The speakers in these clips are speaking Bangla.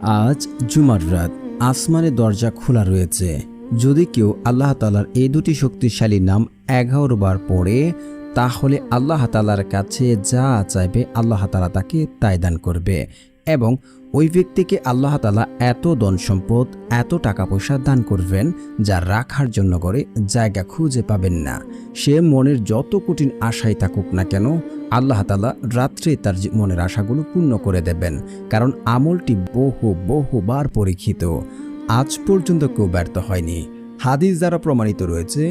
আজ জুমার রাত, আসমানের দরজা খোলা রয়েছে। যদি কেউ আল্লাহ তাআলার এই দুটি শক্তিশালী নাম 11 বার পড়ে, তাহলে আল্লাহ তাআলার কাছে যা চাইবে আল্লাহ তাআলা তাকে তাই দান করবে এবং ওই ব্যক্তিকে আল্লাহ তাআলা এত ধন সম্পদ, এত টাকা পয়সা দান করবেন যা রাখার জন্য করে জায়গা খুঁজে পাবেন না। সে মনের যত কঠিন আশাই থাকুক না কেন, আল্লাহ তাআলা রাত্রে তার মনের আশাগুলো পূর্ণ করে দেবেন, কারণ আমলটি বহুবার পরীক্ষিত। আজ পর্যন্ত কেউ ব্যর্থ হয়নি। হাদিস দ্বারা প্রমাণিত রয়েছে,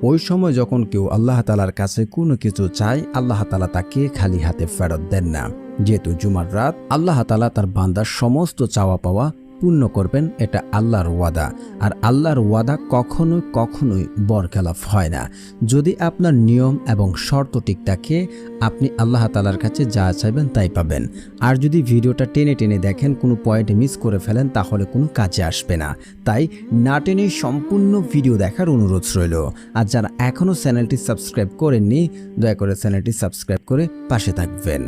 ওই সময় যখন কেউ আল্লাহ তাআলার কাছে কোনো কিছু চায়, আল্লাহ তাআলা তাকে খালি হাতে ফেরত দেন না। যেহেতু জুমার রাত, আল্লাহ তাআলা তার বান্দার সমস্ত চাওয়া পাওয়া পূর্ণ করবেন, এটা আল্লাহর ওয়াদা। আর আল্লাহর ওয়াদা কখনোই বরখেলাফ হয় না। যদি আপনার নিয়ম এবং শর্ত ঠিক থাকে, আপনি আল্লাহ তাআলার কাছে যা চাইবেন তাই পাবেন। আর যদি ভিডিওটা টেনে দেখেন, কোনো পয়েন্ট মিস করে ফেলেন, তাহলে কোনো কাজে আসবে না। তাই না টেনে সম্পূর্ণ ভিডিও দেখার অনুরোধ রইল। আর যারা এখনও চ্যানেলটি সাবস্ক্রাইব করেননি, দয়া করে চ্যানেলটি সাবস্ক্রাইব করে পাশে থাকবেন।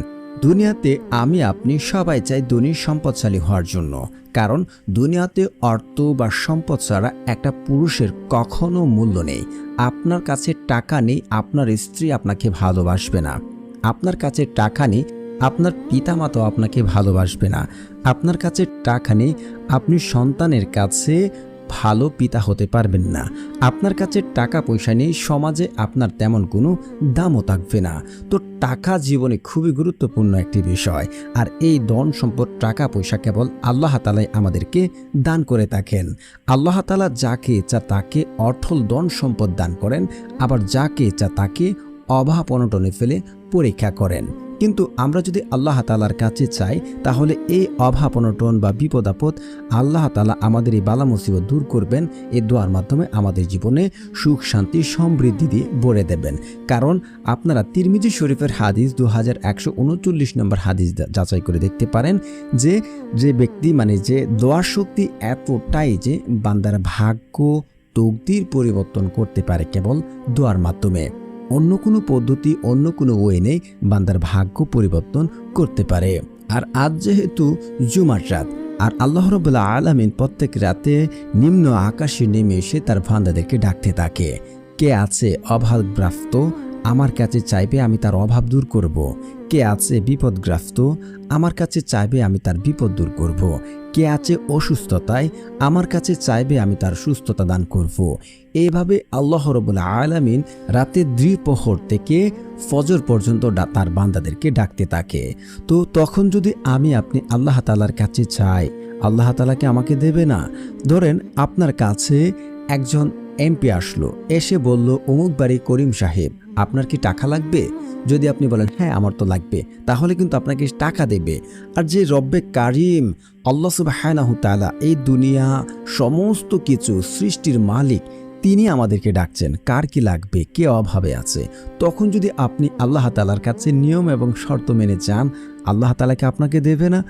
দুনিয়াতে আমি আপনি সবাই চাই ধনী সম্পদশালী হওয়ার জন্য, কারণ দুনিয়াতে অর্থ বা সম্পদ ছাড়া একটা পুরুষের কখনো মূল্য নেই। আপনার কাছে টাকা নেই, আপনার স্ত্রী আপনাকে ভালোবাসবে না। আপনার কাছে টাকা নেই, আপনার পিতামাতাও আপনাকে ভালোবাসবে না। আপনার কাছে টাকা নেই, আপনি সন্তানের কাছে ভালো পিতা হতে পারবেন না। আপনার কাছে টাকা পয়সা নেই, সমাজে আপনার তেমন কোনো দামও থাকবে না। তো টাকা জীবনে খুবই গুরুত্বপূর্ণ একটি বিষয়। আর এই ধন সম্পদ, টাকা পয়সা কেবল আল্লাহ তাআলাই আমাদেরকে দান করে থাকেন। আল্লাহ তাআলা যাকে ইচ্ছা তাকে অর্থল ধন সম্পদ দান করেন, আবার যাকে ইচ্ছা তাকে অভাব অনটনে ফেলে পরীক্ষা করেন। কিন্তু আমরা যদি আল্লাহ তাআলার কাছে চাই, তাহলে এই অভাব অনটন বা বিপদ আপদ আল্লাহ তাআলা আমাদের এই বালা মুসিবত দূর করবেন। এই দোয়ার মাধ্যমে আমাদের জীবনে সুখ শান্তি সমৃদ্ধি দিয়ে ভরে দেবেন। কারণ আপনারা তিরমিজি শরীফের হাদিস 2139 নম্বর হাদিস যাচাই করে দেখতে পারেন যে ব্যক্তি যে দোয়ার শক্তি এতটাই যে বান্দার ভাগ্য তকদির পরিবর্তন করতে পারে কেবল দোয়ার মাধ্যমে। অন্য কোনো পদ্ধতি, অন্য কোনো ওয়ে নেই বান্দার ভাগ্য পরিবর্তন করতে পারে। আর আজ যেহেতু জুমার রাত, আর আল্লাহ রাব্বুল আলামিন প্রত্যেক রাতে নিম্ন আকাশে নেমে এসে তার বান্দাদেরকে ডাকতে থাকে। কে আছে অভাবগ্রস্ত, আমার কাছে চাইবে আমি তার অভাব দূর করব। কে আছে বিপদগ্রস্ত, আমার কাছে চাইবে আমি তার বিপদ দূর করব। কে আছে অসুস্থতায়, আমার কাছে চাইবে আমি তার সুস্থতা দান করব। এইভাবে আল্লাহ রাব্বুল আলামিন রাতে দ্বিপ্রহর থেকে ফজর পর্যন্ত তার বান্দাদেরকে ডাকতে থাকে। তো তখন যদি আমি আপনি আল্লাহ তাআলার কাছে চাই, আল্লাহ তাআলাকে আমাকে দেবে না? ধরেন আপনার কাছে একজন এমপি আসলো, এসে বলল, অমুক বাড়ি করিম সাহেব, আপনার কি টাকা লাগবে? যদি আপনি বলেন হ্যাঁ আমার তো লাগবে, তাহলে কিন্তু আপনাকে টাকা দেবে। আর যে রব্বে কারিম আল্লাহ সুবহানাহু তাআলা, এই দুনিয়া সমস্ত কিছু সৃষ্টির মালিক, তিনি আমাদেরকে ডাকছেন, কার কি লাগবে, কে অভাবে আছে। তখন যদি আপনি আল্লাহ তাআলার কাছে নিয়ম এবং শর্ত মেনে চান, আল্লাহ তাআলাকে আপনাকে দেবে না?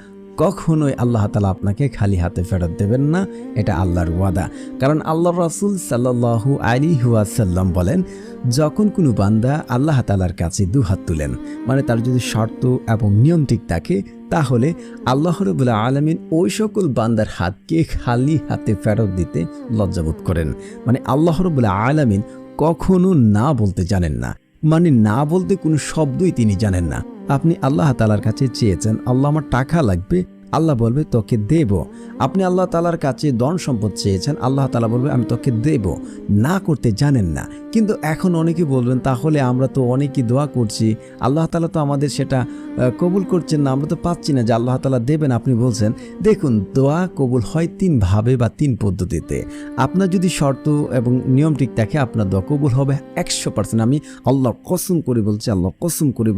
কখনোই আল্লাহ তাআলা আপনাকে খালি হাতে ফেরত দেবেন না। এটা আল্লাহর ওয়াদা। কারণ আল্লাহর রাসূল সাল্লাল্লাহু আলাইহি ওয়াসাল্লাম বলেন, যখন কোনো বান্দা আল্লাহ তাআলার কাছে দুহাত তুলেন, তার যদি শর্ত এবং নিয়ম ঠিক থাকে, তাহলে আল্লাহ রাব্বুল আলামিন ওই সকল বান্দার হাতকে খালি হাতে ফেরত দিতে লজ্জাবোধ করেন। আল্লাহ রাব্বুল আলামিন কখনো না বলতে জানেন না। না বলতে কোনো শব্দই তিনি জানেন না। আপনি আল্লাহ তাআলার কাছে চেয়েছেন, আল্লাহ আমার টাকা লাগবে, আল্লাহ বলবে তোকে দেব। আপনি আল্লাহ তাআলার কাছে ধন সম্পদ চেয়েছেন, আল্লাহ তাআলা বলবে আমি তোকে দেব। না করতে জানেন না। কিন্তু এখন অনেকে বলবেন, তাহলে আমরা তো অনেকেই দোয়া করছি, আল্লাহ তাআলা তো আমাদের সেটা কবুল করছেন না, আমরা তো পাচ্ছি না যে আল্লাহ তাআলা দেবেন। আপনি বলছেন, দেখুন, দোয়া কবুল হয় 3 ভাবে বা 3 পদ্ধতিতে। আপনার যদি শর্ত এবং নিয়ম ঠিক থাকে, আপনার দোয়া কবুল হবে 100%। আমি আল্লাহর কসম করে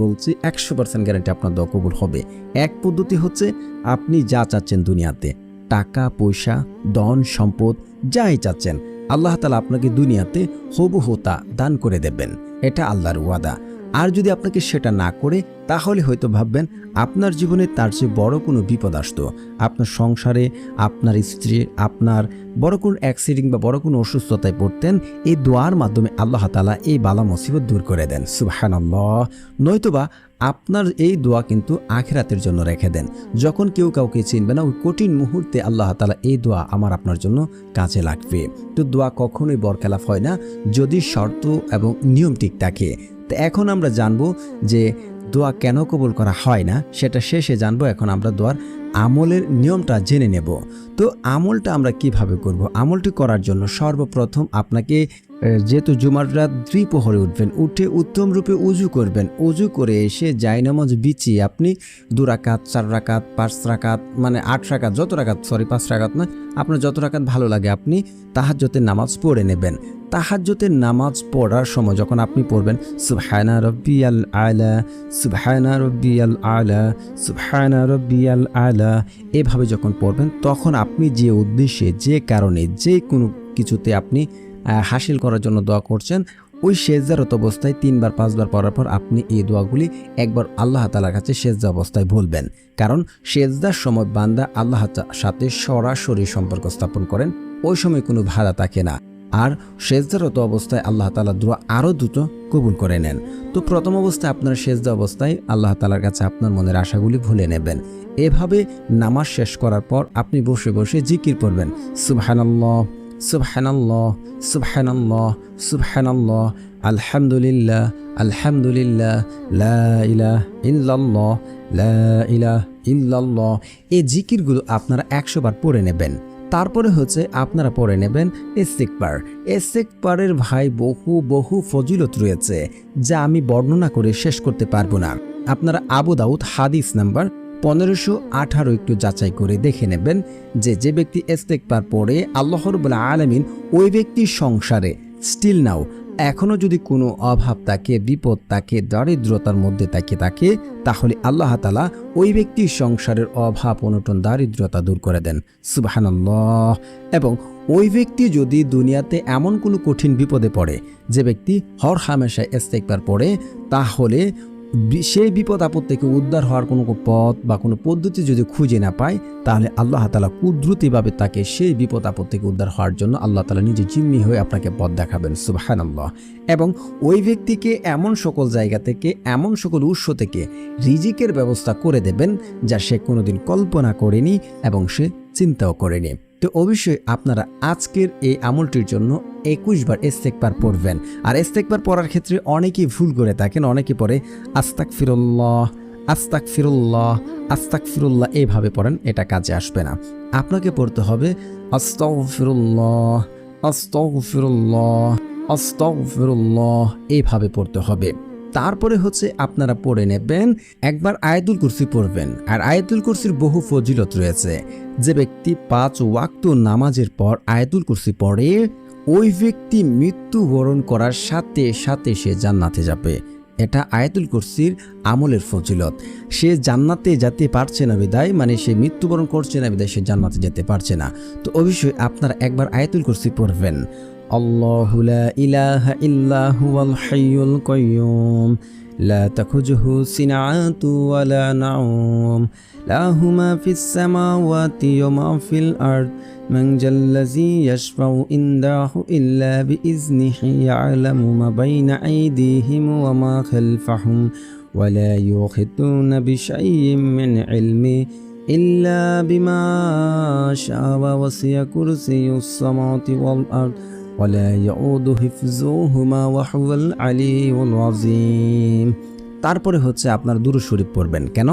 বলছি 100% গ্যারান্টি আপনার দোয়া কবুল হবে। এক পদ্ধতি হচ্ছে, আপনি যা চাচ্ছেন দুনিয়াতে, টাকা পয়সা, ধন সম্পদ, যাই চাচ্ছেন, আল্লাহ তাআলা আপনাকে দুনিয়াতে হুবহু তা দান করে দেবেন। এটা আল্লাহর ওয়াদা। আর যদি আপনাকে সেটা না করে, তাহলে হয়তো ভাববেন আপনার জীবনে তার চেয়ে বড় কোনো বিপদ আসতো, আপনার সংসারে, আপনার স্ত্রী, আপনার বড় কোনো অ্যাক্সিডেন্ট বা বড় কোনো অসুস্থতায় পড়তেন। এই দোয়ার মাধ্যমে আল্লাহ তাআলা এই বালা মুসিবত দূর করে দেন। সুবহানাল্লাহ। নয়তোবা আপনার এই দোয়া কিন্তু আখিরাতের জন্য রেখে দেন। যখন কেউ কাউকে চিনবে না, ওই কঠিন মুহূর্তে আল্লাহ তাআলা এই দোয়া আমার আপনার জন্য কাজে লাগবে। তো দোয়া কখনোই বরখেলাপ হয় না যদি শর্ত এবং নিয়ম ঠিক থাকে। তো এখন আমরা জানবো যে দোয়া কেন কবুল করা হয় না, সেটা শেষে জানবো। এখন আমরা দোয়ার আমলের নিয়মটা জেনে নেব। তো আমলটা আমরা কিভাবে করব? আমলটি করার জন্য সর্বপ্রথম আপনাকে, যেহেতু জুমার রাত দ্বিপ্রহরে উঠবেন, উঠে উত্তম রূপে উজু করবেন। উজু করে এসে জায়নামাজ বিছিয়ে আপনি 2 রাকাত, 4 রাকাত, 5 রাকাত, মানে 8 রাকাত, যত রাকাত, 5 রাকাত নয়, আপনার যত রাকাত ভালো লাগে আপনি তাহাজ্জুদের নামাজ পড়ে নেবেন। তাহাজ্জুদের নামাজ পড়ার সময় যখন আপনি পড়বেন সুবহানা রাব্বিয়াল আলা, সুবহানা রাব্বিয়াল আলা, সুবহানা রাব্বিয়াল আলা, এভাবে যখন পড়বেন, তখন আপনি যে উদ্দেশ্যে, যে কারণে, যে কোনো কিছুতে আপনি হাসিল করার জন্য দোয়া করছেন, ওই সেজদারত অবস্থায় 3 বার 5 বার পড়ার পর আপনি এই দোয়াগুলি একবার আল্লাহ তাআলার কাছে সেজদা অবস্থায় বলবেন। কারণ সেজদার সময় বান্দা আল্লাহর সাথে সরাসরি সম্পর্ক স্থাপন করেন, ওই সময় কোনো ভাড়া থাকে না। আর সেজদারত অবস্থায় আল্লাহ তাআলা দোয়া আরও দ্রুত কবুল করে নেন। তো প্রথম অবস্থায় আপনার সেজদা অবস্থায় আল্লাহ তাআলার কাছে আপনার মনের আশাগুলি ভুলে নেবেন। এভাবে নামাজ শেষ করার পর আপনি বসে বসে জিকির করবেন, সুবহানাল্লাহ, সুবহানাল্লাহ, সুবহানাল্লাহ, সুবহানাল্লাহ, আলহামদুলিল্লাহ, আলহামদুলিল্লাহ, লা ইলাহা ইল্লাল্লাহ, লা ইলাহা ইল্লাল্লাহ। এই জিকিরগুলো আপনারা 100 বার পড়ে নেবেন। তারপরে হচ্ছে আপনারা পড়ে নেবেন ইস্তিগফার। ইস্তিগফারের ভাই বহু ফজিলত রয়েছে, যা আমি বর্ণনা করে শেষ করতে পারবো না। আপনারা আবু দাউদ হাদিস নাম্বার 1518 একটু যাচাই করে দেখে নেবেন যে ব্যক্তি ইস্তিগফার পড়ে, আল্লাহ রাব্বুল আলামিন ওই ব্যক্তির সংসারে স্টিল নাও এখনও যদি কোনো অভাব থাকে, বিপদ থাকে, দারিদ্রতার মধ্যে থাকে, তাহলে আল্লাহ তাআলা ওই ব্যক্তির সংসারের অভাব, অনটন, দারিদ্রতা দূর করে দেন। সুবহানাল্লাহ। এবং ওই ব্যক্তি যদি দুনিয়াতে এমন কোনো কঠিন বিপদে পড়ে, যে ব্যক্তি হর হামেশা ইস্তিগফার পড়ে, তাহলে সেই বিপদ আপদ থেকে উদ্ধার হওয়ার কোনো পথ বা কোনো পদ্ধতি যদি খুঁজে না পায়, তাহলে আল্লাহ তাআলা কুদরতিভাবে তাকে সেই বিপদ আপদ থেকে উদ্ধার হওয়ার জন্য আল্লাহ তাআলা নিজে জিম্মি হয়ে আপনাকে পথ দেখাবেন। সুবহানাল্লাহ। এবং ওই ব্যক্তিকে এমন সকল জায়গা থেকে, এমন সকল উৎস থেকে রিজিকের ব্যবস্থা করে দেবেন যা সে কোনোদিন কল্পনা করেনি এবং সে চিন্তাও করেনি। তো অবশ্যই আপনারা আজকের এই আমলটির জন্য 21 বার ইস্তিগফার পড়বেন। আর ইস্তিগফার পড়ার ক্ষেত্রে অনেকেই ভুল করে থাকেন। অনেকে পড়ে আস্তাগফিরুল্লাহ, আস্তাগফিরুল্লাহ, আস্তাগফিরুল্লাহ, এইভাবে পড়েন, এটা কাজে আসবে না। আপনাকে পড়তে হবে আস্তাগফিরুল্লাহ, আস্তাগফিরুল্লাহ, আস্তাগফিরুল্লাহ, এইভাবে পড়তে হবে। তারপরে হচ্ছে আপনারা পড়ে নেবেন, একবার আয়াতুল কুরসি পড়বেন। আর আয়াতুল কুরসির বহু ফজিলত রয়েছে। যে ব্যক্তি 5 ওয়াক্ত নামাজের পর আয়াতুল কুরসি পড়ে, ওই ব্যক্তি মৃত্যুবরণ করার সাথে সাথে সে জান্নাতে যাবে। এটা আয়াতুল কুরসির আমলের ফজিলত। সে জান্নাতে যেতে পারছে না বিদায়, মানে সে মৃত্যুবরণ করছে না বিদায় সে জান্নাতে যেতে পারছে না। তো অবশ্যই আপনারা একবার আয়াতুল কুরসি পড়বেন। আল্লাহু লা ইলাহা ইল্লা হুয়াল হাইয়ুল কাইয়্যুম লা তাখুযুহু সিনাতু ওয়া লা নাওম লাহু মা ফিস সামাওয়াতি ওয়া মা ফিল আরদ মান জাল্লাযী ইয়াশফাউ ইনদাহু ইল্লা বিইজনিহি ইয়ালামু মা বাইনা আইদিহিম ওয়া মা খালফাহুম ওয়া লা ইউহিতুনা বিশাইইন মিন ইলমি ইল্লা বিমা শাআ ওয়াসি'a কুরসিয়ুস সামাওয়াতি ওয়াল আরদ ওয়ালা ইয়াউদু হিফযুহুমা ওয়া হুয়াল আলিয়্যুল আযীম। তারপরে হচ্ছে আপনার দুরূদ শরীফ পড়বেন। কেন?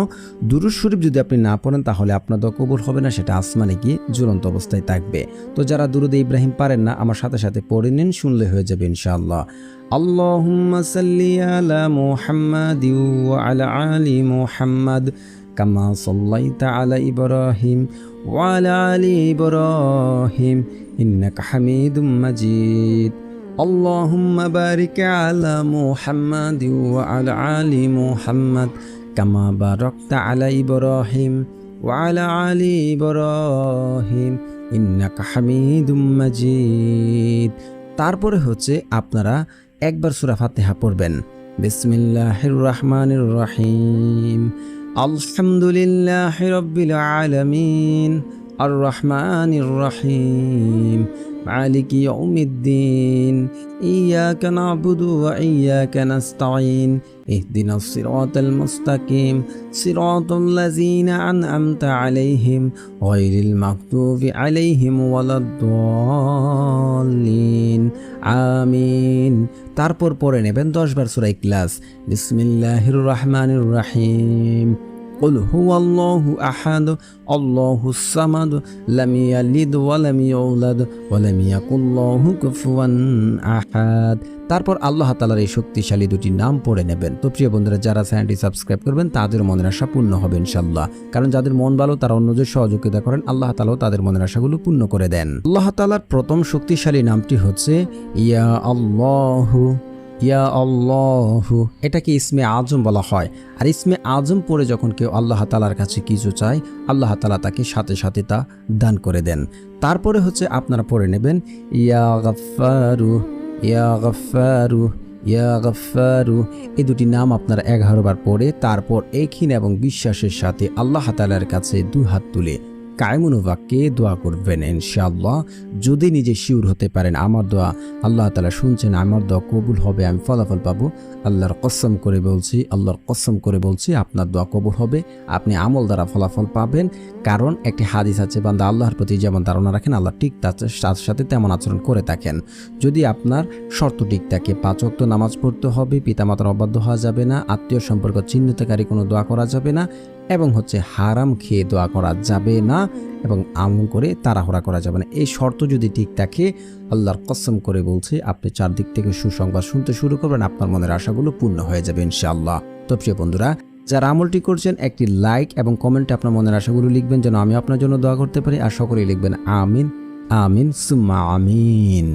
দুরূদ শরীফ যদি আপনি না পড়েন তাহলে আপনার দোয়া কবুল হবে না, সেটা আসমানে গিয়ে ঝুলন্ত অবস্থায় থাকবে। তো যারা দুরূদ ইব্রাহিম পারেন না, আমার সাথে সাথে পড়ে নিন, শুনলে হয়ে যাবে ইনশাআল্লাহ। আল্লাহুম্মা সাল্লি আলা মুহাম্মাদি ওয়া আলা আলি মুহাম্মাদ কামা সাল্লাইতা আলা ইব্রাহিম ওয়া আলা আলি ইব্রাহিম ইন্নাকা হামিদুম মাজিদ। আল্লাহুম্মা বারিক আলা মুহাম্মাদি ওয়া আলা আলি মুহাম্মাদ কামা বারাকতা আলা ইব্রাহিম ওয়া আলা আলি ইব্রাহিম ইন্নাকা হামিদুম মাজিদ। তারপরে হচ্ছে আপনারা একবার সূরা ফাতিহা পড়বেন। বিসমিল্লাহির রহমানির রহিম। আলহামদুলিল্লাহি রাব্বিল আলামিন আর রহমানির রহিম মালিকি ইয়াউমিদ্দিন ইয়াকা না'বুদু ওয়া ইয়াকা নাস্তাঈন ইহদিনাস সিরাতাল মুস্তাকিম সিরাতাল লাযীনা আন'আমতা আলাইহিম গায়রিল মাগদুবি আলাইহিম ওয়ালাদ-দাল্লিন আমিন। তারপর পড়ে নেবেন 10 বার সূরা ইখলাস। বিসমিল্লাহির রহমানির রহিম। قل هو الله أحد الله الصمد لم يلد ولم يولد ولم يكن له كفوا أحد। তারপর আল্লাহ তাআলার এই শক্তিশালী দুটি নাম পড়ে নেবেন। তো প্রিয় বন্ধুরা, যারা চ্যানেলটি সাবস্ক্রাইব করবেন তাদের মনের আশা পূর্ণ হবে ইনশাআল্লাহ। কারণ যাদের মন ভালো তারা অন্যদের সহযোগিতা করেন, আল্লাহ তাআলাও তাদের মনের আশাগুলো পূর্ণ করে দেন। আল্লাহ তাআলার প্রথম শক্তিশালী নামটি হচ্ছে ইয়া আল্লাহু। ইয়া আল্লাহু এটাকে ইসমে আজম বলা হয়। আর ইসমে আজম পড়ে যখন কেউ আল্লাহ তাআলার কাছে কিছু চায়, আল্লাহ তাআলা তাকে সাথে সাথে তা দান করে দেন। তারপরে হচ্ছে আপনারা পড়ে নেবেন ইয়া গাফফারু। ইয়া গাফফারু, ইয়া গাফফারু এই দুটি নাম আপনারা 11 বার পড়ে তারপর একহীন এবং বিশ্বাসের সাথে আল্লাহ তাআলার কাছে দুই হাত তুলে কায়মুনুবাক্যে দোয়া করবেন ইনশাআল্লাহ। যদি নিজে শিওর হতে পারেন আমার দোয়া আল্লাহ তাআলা শুনছেন, আমার দোয়া কবুল হবে, আমি ফলাফল পাবো, আল্লাহর কসম করে বলছি, আল্লাহর কসম করে বলছি আপনার দোয়া কবুল হবে, আপনি আমল দ্বারা ফলাফল পাবেন। কারণ একটি হাদিস আছে, বান্দা আল্লাহর প্রতি যেমন ধারণা রাখেন আল্লাহ ঠিক তার সাথে তেমন আচরণ করে থাকেন। যদি আপনার শর্ত ঠিক থাকে, 5 ওয়াক্ত নামাজ পড়তে হবে, পিতামাতার অবাধ্য হওয়া যাবে না, আত্মীয় সম্পর্ক চিহ্নিতকারী কোনো দোয়া করা যাবে না, এবং হচ্ছে হারাম খেয়ে দোয়া করা যাবে না, এবং আমল করে তাড়াহুড়া করা যাবে না। এই শর্ত যদি ঠিক থাকে, আল্লাহর কসম করে বলছি আপনি চারদিক থেকে সুসংবাদ শুনতে শুরু করবেন, আপনার মনের আশাগুলো পূর্ণ হয়ে যাবে ইনশাআল্লাহ। তো প্রিয় বন্ধুরা, যারা আমলটি করছেন একটি লাইক এবং কমেন্টে আপনার মনের আশাগুলো লিখবেন যেন আমি আপনার জন্য দোয়া করতে পারি। আর সকলেই লিখবেন আমিন আমিন সুম্মা আমিন।